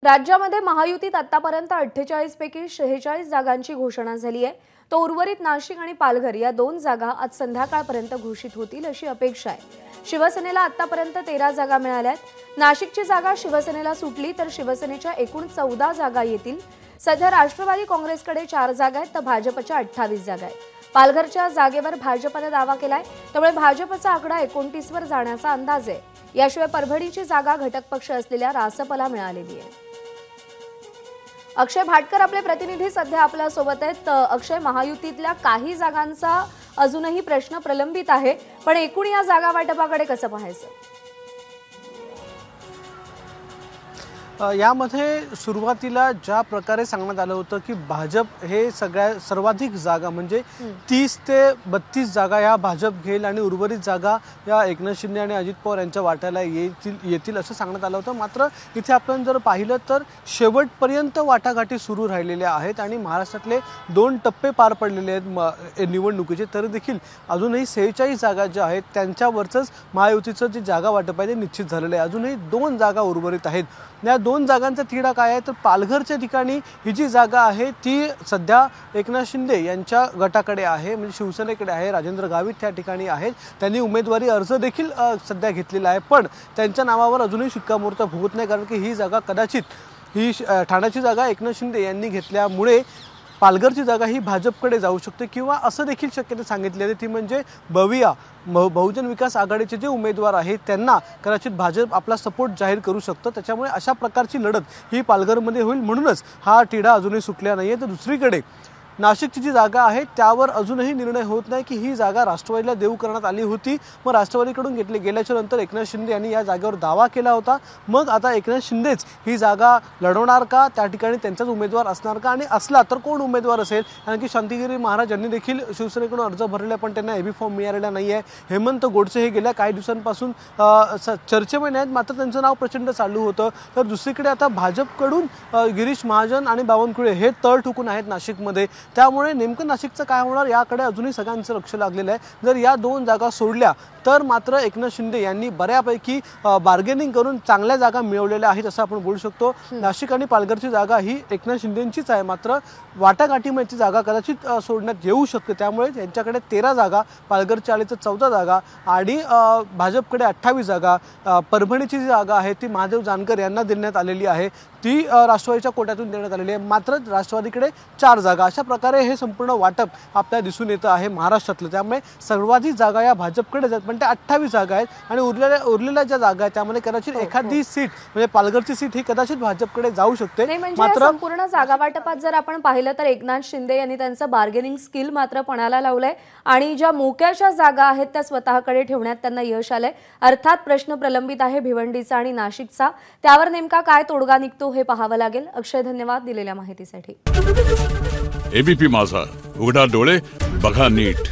राज्यामध्ये महायुतीत आतापर्यंत 48 पैकी 46 जागांची घोषणा झाली आहे। तो उर्वरित नाशिक आणि पालघर या दोन जागा आज संध्याकाळपर्यंत घोषित होतील अशी अपेक्षा आहे। शिवसेनेला आतापर्यंत 13 जागा मिळाल्या आहेत। नाशिकची जागा शिवसेनेला सुटली तर शिवसेनेच्या एकूण 14 जागा येतील। सध्या राष्ट्रवादी काँग्रेसकडे 4 जागा आहेत तर भाजपच्या 28 जागा आहेत। पालघरच्या जागेवर भाजपने दावा केलाय, त्यामुळे भाजपचा आकडा 29 वर जाण्याचा अंदाज आहे। याशिवाय परभणीची जागा घटक पक्ष असलेल्या रासपला मिळालेली आहे। अक्षय भाटकर आपले प्रतिनिधी सध्या आपल्या सोबत आहेत। अक्षय, महायुतीतल्या काही जागांचा अजूनही प्रश्न प्रलंबित आहे, पण एकूण या जागा वाटपाकडे कसं पाहायचं? यामध्ये सुरुवातीला ज्या प्रकारे सांगण्यात आलं होतं की भाजप हे सर्वाधिक जागा म्हणजे 30 ते 32 जागा या भाजप घेईल आणि उर्वरित जागा या एकनाथ शिंदे आणि अजित पवार यांच्या वाट्याला येतील असं सांगण्यात आलं होतं। मात्र इथे आपण जर पाहिलं तर शेवटपर्यंत वाटाघाटी सुरू राहिलेल्या आहेत आणि महाराष्ट्रातले 2 टप्पे पार पडलेले आहेत निवडणुकीचे, तरी देखील अजूनही 46 जागा ज्या आहेत त्यांच्यावरच महायुतीचं जे जागा वाटप आहे ते निश्चित झालेलं आहे। अजूनही 2 जागा उर्वरित आहेत। या 2 जागांचा तिढा काय आहे तर पालघरच्या ठिकाणी ही जी जागा आहे ती सध्या एकनाथ शिंदे यांच्या गटाकडे आहे, म्हणजे शिवसेनेकडे आहे। राजेंद्र गावित त्या ठिकाणी आहेत, त्यांनी उमेदवारी अर्ज देखील सध्या घेतलेला आहे, पण त्यांच्या नावावर अजूनही शिक्कामोर्तब होत नाही, कारण की ही जागा कदाचित ही ठाण्याची जागा एकनाथ शिंदे यांनी घेतल्यामुळे पालघरची जागा ही भाजपकडे जाऊ शकते किंवा असं देखील शक्यता सांगितली आहे ती म्हणजे बविया बहुजन विकास आघाडीचे जे उमेदवार आहेत त्यांना कदाचित भाजप आपला सपोर्ट जाहीर करू शकतं। त्याच्यामुळे अशा प्रकारची लढत ही पालघरमध्ये होईल, म्हणूनच हा तिढा अजूनही सुटला नाही आहे। तर दुसरीकडे नाशिकची जी जागा आहे त्यावर अजूनही निर्णय होत नाही की ही जागा राष्ट्रवादीला देऊ करण्यात आली होती, मग राष्ट्रवादीकडून गेल्याच्या नंतर एकनाथ शिंदे यांनी या जागेवर दावा केला होता। मग आता एकनाथ शिंदेच ही जागा लढवणार का, त्या ठिकाणी त्यांचाच उमेदवार असणार का, आणि असला तर कोण उमेदवार असेल? कारण की शांतिगिरी महाराज यांनी देखील शिवसेनेकडून अर्ज भरले पण त्यांना एबी फॉर्म मिळालेला नाही आहे। हेमंत गोडसे हे गेल्या काही दिवसांपासून चर्चेमध्ये आहेत, मात्र त्यांचं नाव प्रचंड चालू होतं। तर दुसरीकडे आता भाजपकडून गिरीश महाजन आणि बावनकुळे हे तळ ठोकून आहेत नाशिकमध्ये, त्यामुळे नेमकं नाशिकचं काय होणार याकडे अजूनही सगळ्यांचं लक्ष लागलेलं आहे। जर या 2 जागा सोडल्या तर मात्र एकनाथ शिंदे यांनी बऱ्यापैकी बार्गेनिंग करून चांगल्या जागा मिळवलेल्या आहेत असं आपण बोलू शकतो। नाशिक आणि पालघरची जागा ही एकनाथ शिंदेंचीच आहे, मात्र वाटाघाटीची जागा कदाचित सोडण्यात येऊ शकते। त्यामुळे त्यांच्याकडे 13 जागा, पालघरच्या आली तर 14 जागा आणि भाजपकडे 28 जागा। परभणीची जी जागा आहे ती महादेव जानकर यांना देण्यात आलेली आहे, ती राष्ट्रवादीच्या कोट्यातून देण्यात आलेली आहे, मात्र राष्ट्रवादीकडे 4 जागा। अशा प्रकारे हे संपूर्ण वाटप आपल्याला दिसून येतं आहे महाराष्ट्रातलं। त्यामुळे सर्वाधिक जागा या भाजपकडे जात, पण त्या 28 जागा आहेत आणि उरलेल्या ज्या जागा आहेत त्यामध्ये कदाचित एखादी सीट म्हणजे पालघरची सीट ही कदाचित भाजपकडे जाऊ शकते। मात्र संपूर्ण जागा वाटपात जर आपण पाहिलं तर एकनाथ शिंदे यांनी त्यांचं बार्गेनिंग स्किल मात्र पणाला लावलंय आणि ज्या मोक्याच्या जागा आहेत त्या स्वतःकडे ठेवण्यात त्यांना यश आलंय। अर्थात प्रश्न प्रलंबित आहे भिवंडीचा आणि नाशिकचा, त्यावर नेमका काय तोडगा निघतो हे पाहावं लागेल। अक्षय, धन्यवाद दिलेल्या माहितीसाठी। एबीपी माझा, उघडा डोळे बघा नीट।